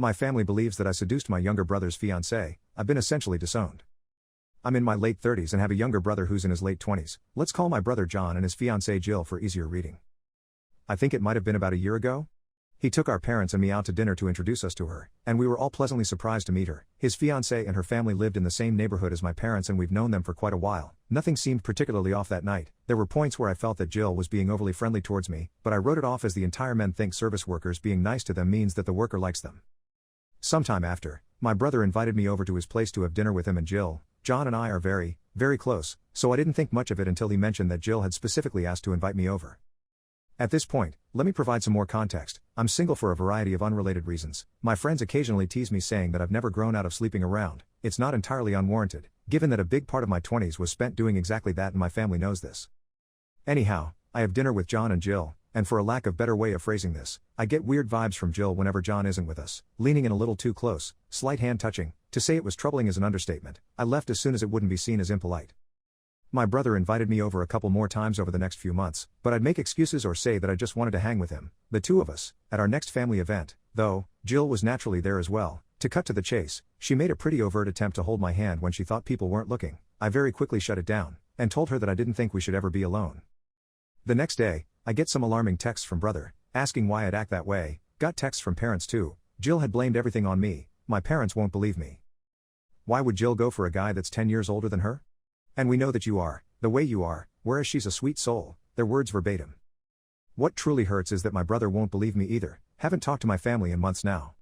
My family believes that I seduced my younger brother's fiancée. I've been essentially disowned. I'm in my late 30s and have a younger brother who's in his late 20s. Let's call my brother John and his fiancée Jill for easier reading. I think it might have been about a year ago. He took our parents and me out to dinner to introduce us to her, and we were all pleasantly surprised to meet her. His fiancée and her family lived in the same neighborhood as my parents and we've known them for quite a while. Nothing seemed particularly off that night. There were points where I felt that Jill was being overly friendly towards me, but I wrote it off as the entire men think service workers being nice to them means that the worker likes them. Sometime after, my brother invited me over to his place to have dinner with him and Jill. John and I are very, very close, so I didn't think much of it until he mentioned that Jill had specifically asked to invite me over. At this point, let me provide some more context. I'm single for a variety of unrelated reasons. My friends occasionally tease me saying that I've never grown out of sleeping around. It's not entirely unwarranted, given that a big part of my 20s was spent doing exactly that and my family knows this. Anyhow, I have dinner with John and Jill, and for a lack of better way of phrasing this, I get weird vibes from Jill whenever John isn't with us, leaning in a little too close, slight hand touching. To say it was troubling is an understatement. I left as soon as it wouldn't be seen as impolite. My brother invited me over a couple more times over the next few months, but I'd make excuses or say that I just wanted to hang with him, the two of us, at our next family event, though, Jill was naturally there as well. To cut to the chase, she made a pretty overt attempt to hold my hand when she thought people weren't looking. I very quickly shut it down, and told her that I didn't think we should ever be alone. The next day, I get some alarming texts from brother, asking why I'd act that way. Got texts from parents too. Jill had blamed everything on me. My parents won't believe me. Why would Jill go for a guy that's 10 years older than her? And we know that you are, the way you are, whereas she's a sweet soul, their words verbatim. What truly hurts is that my brother won't believe me either. Haven't talked to my family in months now.